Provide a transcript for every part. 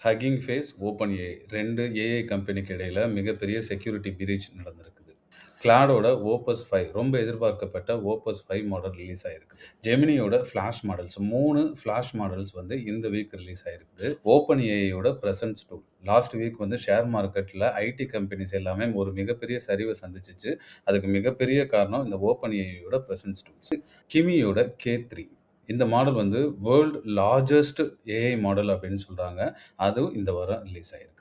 Hugging face, open AI 2 AI கம்பெனிக்கு இடையில மிகப்பெரிய செக்யூரிட்டி பிரீச் நடந்திருக்குது. கிளாடோட ஓபஸ் 5 ரொம்ப எதிர்பார்க்கப்பட்ட ஓபஸ் 5 மாடல் ரிலீஸ் ஆயிருக்கு. ஜெமினியோட ஃபிளாஷ் மாடல்ஸ் 3 ஃபிளாஷ் மாடல்ஸ் வந்து இந்த வீக் ரிலீஸ் ஆயிருக்குது. ஓப்பன் ஏஐயோட பிரசன்ஸ் டூல் லாஸ்ட் வீக் வந்து ஷேர் மார்க்கெட்ல ஐடி கம்பெனிஸ் எல்லாமே ஒரு மிகப்பெரிய சரிவை சந்திச்சுச்சு. அதுக்கு மிகப்பெரிய காரணம் இந்த ஓப்பன் ஏஐயோட பிரசன்ஸ் டூல்ஸ். கிமியோட K3 இந்த மாடல் வந்து வேர்ல்ட் லார்ஜஸ்ட் ஏஐ மாடல் அப்படின்னு சொல்றாங்க. அதுவும் இந்த வாரம் ரிலீஸ் ஆயிருக்கு.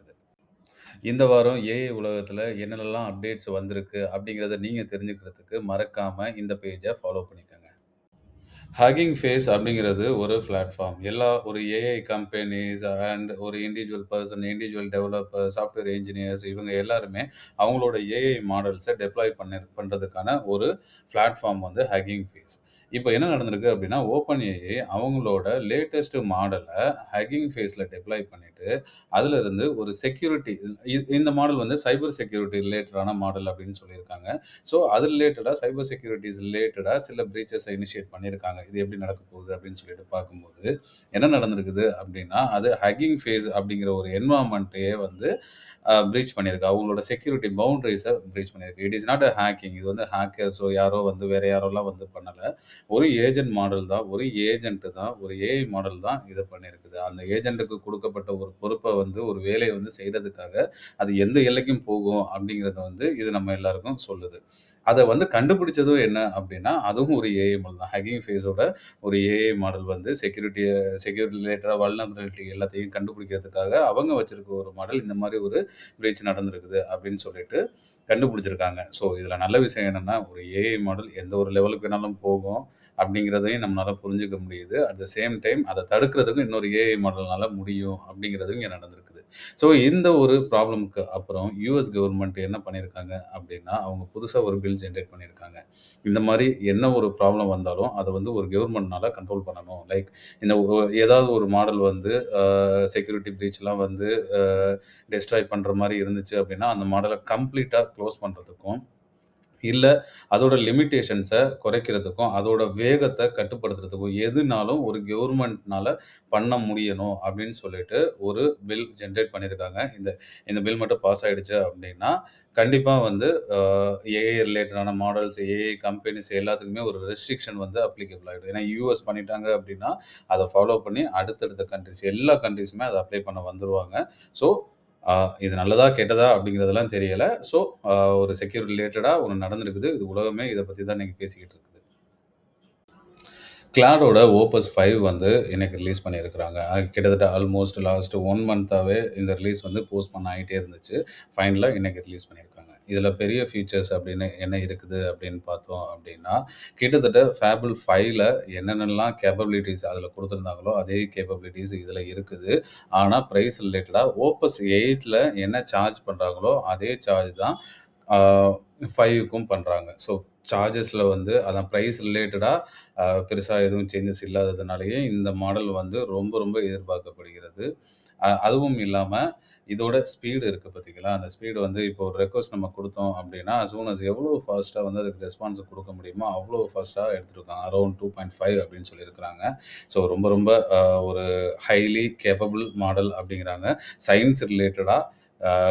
இந்த வாரம் ஏஐ உலகத்துல என்னென்னலாம் அப்டேட்ஸ் வந்திருக்கு அப்படிங்கிறத நீங்க தெரிஞ்சுக்கிறதுக்கு மறக்காம இந்த பேஜ ஃபாலோ பண்ணிக்கங்க. ஹக்கிங் ஃபேஸ் அப்படிங்கிறது ஒரு பிளாட்ஃபார்ம். ஒரு ஏஐ கம்பெனிஸ் அண்ட் ஒரு individual person, individual developer, software engineers இவங்க எல்லாருமே அவங்களோட ஏஐ மாடல்ஸ டெப்ளாய் பண்றதுக்கான ஒரு பிளாட்ஃபார்ம் வந்து ஹக்கிங் ஃபேஸ். இப்ப என்ன நடந்திருக்கு அப்படின்னா, ஓப்பன் ஏஐ அவங்களோட லேட்டஸ்ட் மாடல ஹக்கிங் ஃபேஸ்ல டெப்ளாய் பண்ணிட்டு, அதிலிருந்து ஒரு செக்யூரிட்டி இந்த மாடல் வந்து சைபர் செக்யூரிட்டி ரிலேட்டடான மாடல் அப்படின்னு சொல்லியிருக்காங்க. ஸோ, அது ரிலேட்டடா சைபர் செக்யூரிட்டீஸ் ரிலேட்டடா சில பிரீச்சஸ இனிஷியேட் பண்ணியிருக்காங்க. இது எப்படி நடக்கப் போகுது அப்படின்னு சொல்லிட்டு பார்க்கும்போது, என்ன நடந்திருக்குது அப்படின்னா, அது ஹக்கிங் ஃபேஸ் அப்படிங்கிற ஒரு என்வைரன்மென்ட்டையே வந்து பிரீச் பண்ணியிருக்கு. அவங்களோட செக்யூரிட்டி பவுண்டரீஸ பிரீச் பண்ணியிருக்கு. It is not a hacking. இது வந்து ஹேக்கர்ஸோ யாரோ வந்து வேற யாரோலாம் வந்து பண்ணல. ஒரு ஏஜென்ட் மாடல் தான். ஒரு ஏஜென்ட் தான். ஒரு ஏஐ மாடல் தான் இத பண்ணியிருக்குது. அந்த ஏஜென்ட்க்கு குடுக்கப்பட்ட ஒரு பொறுப்ப வந்து ஒரு வேலைய வந்து செய்றதுக்காக, அது எந்த எல்லைக்கும் போகும் அப்படிங்கிறத வந்து இது நம்ம எல்லாருக்கும் சொல்லுது. அத வந்து கண்டுபிடிச்சதும் என்ன அப்படின்னா, அதுவும் ஒரு ஏஐ மாடல் தான். ஹக்கிங் ஃபேஸோட ஒரு ஏஐ மாடல் வந்து செக்யூரிட்டி ரிலேட்டடா வல்னரபிலிட்டி எல்லாத்தையும் கண்டுபிடிக்கிறதுக்காக அவங்க வச்சிருக்க ஒரு மாடல் இந்த மாரி ஒரு பிரீச் நடந்திருக்குது அப்படின்னு சொல்லிட்டு கண்டுபிடிச்சிருக்காங்க. ஸோ, இதுல நல்ல விஷயம் என்னன்னா, ஒரு ஏஐ மாடல் எந்த ஒரு லெவலுக்கு வேணாலும் போகும் அப்படிங்கிறதையும் நம்மளால புரிஞ்சுக்க முடியுது. அட் த சேம் டைம் அத தடுக்கிறதுக்கும் இன்னொரு ஏஐ மாடல்னால முடியும் அப்படிங்கிறதும் இங்க நடந்திருக்குது. ஸோ, இந்த ஒரு ப்ராப்ளம்க்கு அப்புறம் யுஎஸ் கவர்ன்மெண்ட் என்ன பண்ணியிருக்காங்க அப்படின்னா, அவங்க புதுசா ஒரு பில் ஜெனரேட் பண்ணியிருக்காங்க. இந்த மாரி என்ன ஒரு ப்ராப்ளம் வந்தாலும், அத வந்து ஒரு கவர்ன்மெண்ட்னால கண்ட்ரோல் பண்ணணும். லைக் இந்த ஏதாவது ஒரு மாடல் வந்து செக்யூரிட்டி பிரீச்லாம் வந்து அ டெஸ்ட்ராய் பண்ற மாரி இருந்துச்சு அப்படின்னா, அந்த மாடல கம்ப்ளீட்டா குளோஸ் பண்றதுக்கும், இல்ல அதோட லிமிட்டேஷன்ஸ குறைக்கிறதுக்கும், அதோட வேகத்த கட்டுப்படுத்துறதுக்கும் எதுனாலும் ஒரு கவர்ன்மெண்ட்னால பண்ண முடியணும் அப்படின்னு சொல்லிட்டு ஒரு பில் ஜெனரேட் பண்ணியிருக்காங்க. இந்த இந்த பில் மட்டும் பாஸ் ஆயிடுச்சு அப்படின்னா, கண்டிப்பா வந்து அ ஏஐ ரிலேட்டடான மாடல்ஸ், ஏஐ கம்பெனிஸ் எல்லாத்துக்குமே ஒரு ரெஸ்ட்ரிக்ஷன் வந்து அப்ளிகபிள் ஆயிடும். ஏன்னா யுஎஸ் பண்ணிட்டாங்க அப்படின்னா, அத ஃபாலோ பண்ணி அடுத்தடுத்த கண்ட்ரிஸ் எல்லா கண்ட்ரிஸுமே அத அப்ளை பண்ண வந்துருவாங்க. ஸோ, அ இது நல்லதா, கெட்டதா அப்படிங்கிறதெல்லாம் தெரியல. ஸோ, அ ஒரு செக்யூர் ரிலேட்டடா ஒண்ணு நடந்திருக்குது. இது உலகமே இத பத்தி தான் இன்னைக்கு பேசிக்கிட்டு இருக்குது. கிளாடோட ஓபஸ் 5 வந்து இன்னைக்கு ரிலீஸ் பண்ணியிருக்கிறாங்க. கிட்டத்தட்ட ஆல்மோஸ்ட் லாஸ்ட் 1 மந்த்தாவே இந்த ரிலீஸ் வந்து போஸ்ட்போன் ஆயிட்டே இருந்துச்சு. ஃபைனலா இன்னைக்கு ரிலீஸ் பண்ணியிருக்காங்க. இதுல பெரிய ஃபீச்சர்ஸ் அப்படின்னு என்ன இருக்குது அப்படின்னு பார்த்தோம் அப்படின்னா, கிட்டத்தட்ட ஃபேபிள் 5ல என்னென்னலாம் கேப்பபிலிட்டீஸ் அதுல குடுத்திருந்தாங்களோ, அதே கேப்பபிலிட்டீஸ் இதுல இருக்குது. ஆனா பிரைஸ் ரிலேட்டடா ஓப்பஸ் 8ல என்ன சார்ஜ் பண்றாங்களோ, அதே சார்ஜ் தான் ஆ 5க்கும் பண்றாங்க. ஸோ சார்ஜஸ்ல வந்து அதான் பிரைஸ் ரிலேட்டடா பெருசா எதுவும் சேஞ்சஸ் இல்லாததுனாலயே இந்த மாடல் வந்து ரொம்ப, ரொம்ப எதிர்பார்க்கப்படுகிறது. அதுவும் இல்லாம இதோட ஸ்பீடு இருக்கு பார்த்தீங்களா, அந்த ஸ்பீடு வந்து இப்போ ஒரு ரெக்வெஸ்ட் நம்ம குடுத்தோம் அப்டின்னா, அஸ் சூன் அஸ் எவ்வளோ ஃபாஸ்ட்டா வந்து அதுக்கு ரெஸ்பான்ஸ் குடுக்க முடியுமோ, அவ்வளோ ஃபாஸ்ட்டா எடுத்துருக்காங்க. அரவுண்ட் 2.5 அப்டின்னு சொல்லியிருக்கிறாங்க. ஸோ ரொம்ப, ரொம்ப ஒரு ஹைலி கேப்பபிள் மாடல் அப்டிங்கிறாங்க. சயன்ஸ் ரிலேட்டடா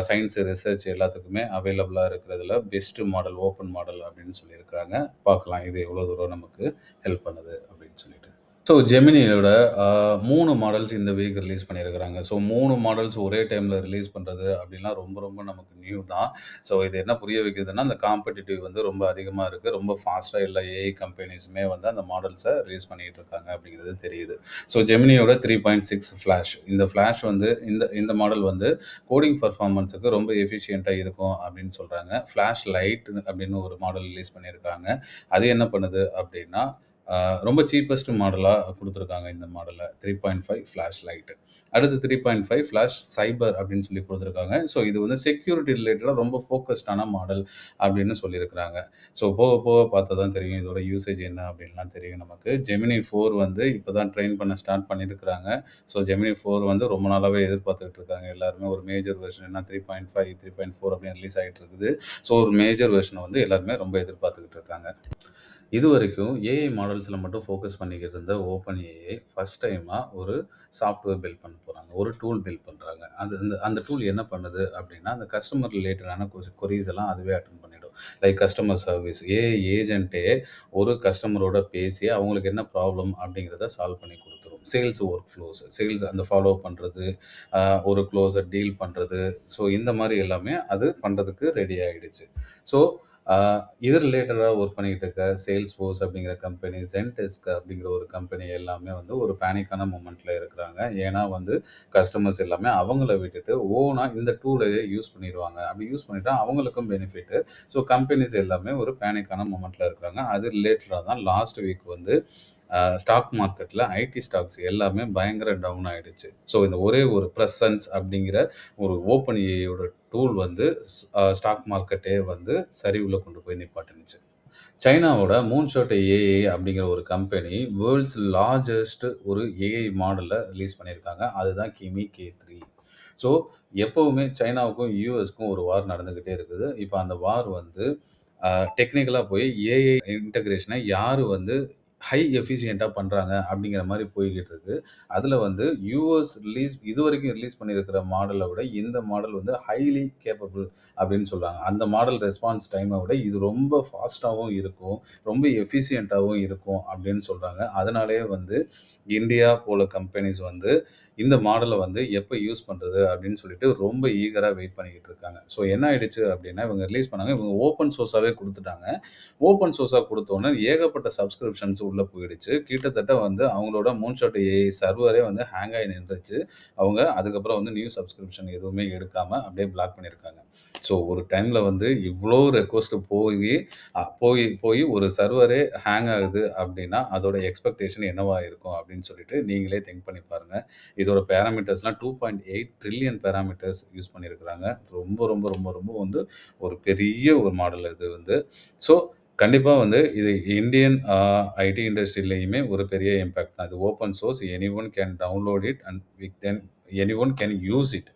சயன்ஸ் ரிசர்ச் எல்லாத்துக்குமே அவைலபிளா இருக்கிறதுல பெஸ்ட் மாடல், ஓப்பன் மாடல் அப்டின்னு சொல்லியிருக்கிறாங்க. பார்க்கலாம் இது எவ்வளோ தூரம் நமக்கு ஹெல்ப் பண்ணுது அப்டின்னு சொல்லிட்டு. ஸோ ஜெமினியோட அ 3 மாடல்ஸ் இந்த வீக் ரிலீஸ் பண்ணியிருக்கிறாங்க. ஸோ 3 மாடல்ஸ் ஒரே டைம்ல ரிலீஸ் பண்றது அப்படிலாம் ரொம்ப ரொம்ப நமக்கு நியூ தான். ஸோ இது என்ன புரிய வைக்குதுன்னா, அந்த காம்படிட்டிவ் வந்து ரொம்ப அதிகமா இருக்கு. ரொம்ப ஃபாஸ்ட்டா எல்லா ஏஐ கம்பெனிஸுமே வந்து அந்த மாடல்ஸ ரிலீஸ் பண்ணிட்டு இருக்காங்க அப்படிங்கிறது தெரியுது. ஸோ ஜெமினியோட 3.6 ஃபிளாஷ். இந்த ஃபிளாஷ் வந்து இந்த இந்த மாடல் வந்து கோடிங் பெர்ஃபார்மன்ஸுக்கு ரொம்ப எஃபிஷியன்ட்டா இருக்கும் அப்படின்னு சொல்றாங்க. ஃபிளாஷ் லைட் அப்படின்னு ஒரு மாடல் ரிலீஸ் பண்ணியிருக்காங்க. அது என்ன பண்ணுது அப்படின்னா, அ ரொம்ப சீப்பஸ்ட் மாடலா குடுத்துருக்காங்க இந்த மாடல. 3.5 ஃபிளாஷ் லைட். அடுத்து 3.5 ஃபிளாஷ் சைபர் அப்படின்னு சொல்லி குடுத்துருக்காங்க. ஸோ இது வந்து செக்யூரிட்டி ரிலேட்டடா ரொம்ப ஃபோக்கஸ்டான மாடல் அப்படின்னு சொல்லியிருக்கிறாங்க. ஸோ போக போக பார்த்தா தான் தெரியும். இதோட யூசேஜ் என்ன அப்படின்லாம் தெரியும் நமக்கு. ஜெமினி 4 வந்து இப்ப தான் ட்ரெயின் பண்ண ஸ்டார்ட் பண்ணியிருக்கிறாங்க. ஸோ ஜெமினி 4 வந்து ரொம்ப நாளாவே எதிர்பார்த்துட்டு இருக்காங்க எல்லாருமே. ஒரு மேஜர் வெர்ஷன் என்ன 3.5, 3.4 அப்படின்னு ரிலீஸ் ஆயிட்டு இருக்குது. ஸோ ஒரு மேஜர் வெர்ஷன வந்து எல்லாருமே ரொம்ப எதிர்பார்த்துக்கிட்டு இருக்காங்க. இதுவரைக்கும் ஏஐ மாடல்ஸ்ல மட்டும் ஃபோக்கஸ் பண்ணிக்கிட்டு இருந்த ஓப்பன் ஏஐ ஃபர்ஸ்ட் டைமா ஒரு சாஃப்ட்வேர் பில்ட் பண்ண போறாங்க. ஒரு டூல் பில்ட் பண்றாங்க. அது அந்த அந்த டூல் என்ன பண்ணுது அப்படின்னா, அந்த கஸ்டமர் ரிலேட்டடான கொரீஸ் எல்லாம் அதுவே அட்டெண்ட் பண்ணிடும். Like customer service. ஏஐ ஏஜென்ட்டே ஒரு கஸ்டமரோட பேசி அவங்களுக்கு என்ன ப்ராப்ளம் அப்படிங்கிறத சால்வ் பண்ணி குடுத்துரும். சேல்ஸ் ஒர்க் ஃப்ளோஸ், சேல்ஸ் அந்த ஃபாலோ பண்றது, அ ஒரு க்ளோஸ டீல் பண்றது. ஸோ இந்த மாரி எல்லாமே அது பண்றதுக்கு ரெடி ஆயிடுச்சு. ஸோ அ இது ரிலேட்டடா ஒர்க் பண்ணிக்கிட்டு இருக்க Salesforce அப்படிங்கிற கம்பெனி, Zendesk அப்படிங்கிற ஒரு கம்பெனி எல்லாமே வந்து ஒரு பேனிக்கான மொமெண்ட்ல இருக்கிறாங்க. ஏன்னா வந்து கஸ்டமர்ஸ் எல்லாமே அவங்கள விட்டுட்டு ஓனா இந்த டூலையே யூஸ் பண்ணிருவாங்க. அப்படி யூஸ் பண்ணிட்டா அவங்களுக்கும் பெனிஃபிட்டு. ஸோ கம்பெனிஸ் எல்லாமே ஒரு பேனிக்கான மொமெண்ட்ல இருக்காங்க. அது ரிலேட்டடா தான் லாஸ்ட் வீக் வந்து ஸ்டாக் மார்க்கெட்ல ஐடி ஸ்டாக்ஸ் எல்லாமே பயங்கர டவுன் ஆயிடுச்சு. ஸோ இந்த ஒரே ஒரு பிரசன்ஸ் அப்படிங்கிற ஒரு ஓப்பன் ஏஐயோட டூல் வந்து ஸ்டாக் மார்க்கெட்டே வந்து சரிவுல கொண்டு போய் நிப்பாட்டுனுச்சு. சைனாவோட மூன்ஷாட் ஏஐ அப்படிங்கிற ஒரு கம்பெனி வேர்ல்ட்ஸ் லார்ஜஸ்ட் ஒரு ஏஐ மாடலை ரிலீஸ் பண்ணியிருக்காங்க. அதுதான் கிமி கே3. ஸோ எப்பவுமே சைனாவுக்கும் யூஎஸ்க்கும் ஒரு வார் நடந்துக்கிட்டே இருக்குது. இப்போ அந்த வார் வந்து டெக்னிக்கலாக போய் ஏஐ இன்டகிரேஷனை யார் வந்து ஹை எஃபிஷியண்ட்டாக பண்ணுறாங்க அப்படிங்கிற மாதிரி போய்கிட்டு இருக்கு. அதில் வந்து யூஎஸ் இதுவரைக்கும் ரிலீஸ் பண்ணியிருக்கிற மாடலை விட இந்த மாடல் வந்து ஹைலி கேப்பபிள் அப்படின்னு சொல்றாங்க. அந்த மாடல் ரெஸ்பான்ஸ் டைமை விட இது ரொம்ப ஃபாஸ்ட்டாவும் இருக்கும். ரொம்ப எஃபிஷியன்ட்டாவும் இருக்கும் அப்படின்னு சொல்றாங்க. அதனாலேயே வந்து இந்தியா போல கம்பெனிஸ் வந்து இந்த மாடல வந்து எப்ப யூஸ் பண்றது அப்படின்னு சொல்லிட்டு ரொம்ப ஈகரா வெயிட் பண்ணிக்கிட்டு இருக்காங்க. ஸோ என்ன ஆயிடுச்சு அப்படின்னா, இவங்க ரிலீஸ் பண்ணாங்க. இவங்க ஓப்பன் சோர்ஸாவே குடுத்துட்டாங்க. ஓப்பன் சோர்ஸா குடுத்தோனே ஏகப்பட்ட சப்ஸ்கிரிப்ஷன்ஸ் உள்ள போயிடுச்சு. கிட்டத்தட்ட வந்து அவங்களோட மூன்ஷாட் ஏஐ சர்வரே வந்து ஹேங் ஆயி நின்றுச்சு. அவங்க அதுக்கப்புறம் வந்து நியூ சப்ஸ்கிரிப்ஷன் எதுவுமே எடுக்காம அப்படியே பிளாக் பண்ணியிருக்காங்க. ஸோ ஒரு டைம்ல வந்து இவ்ளோ ரெக்வெஸ்ட் போய் ஒரு சர்வரே ஹேங் ஆகுது அப்படின்னா, அதோட எக்ஸ்பெக்டேஷன் என்னவா இருக்கும் அப்படின்னு சொல்லிட்டு நீங்களே திங்க் பண்ணி பாருங்க. இதோட பேராமீட்டர்ஸ்லாம் 2.8 ட்ரில்லியன் பேராமீட்டர்ஸ் யூஸ் பண்ணியிருக்கிறாங்க. ரொம்ப, ரொம்ப, ரொம்ப, ரொம்ப வந்து ஒரு பெரிய ஒரு மாடல் இது வந்து. ஸோ கண்டிப்பா வந்து இது இந்தியன் ஐடி இண்டஸ்ட்ரிலயுமே ஒரு பெரிய இம்பாக்ட் தான். இது open source. Anyone can download it and any one can use it.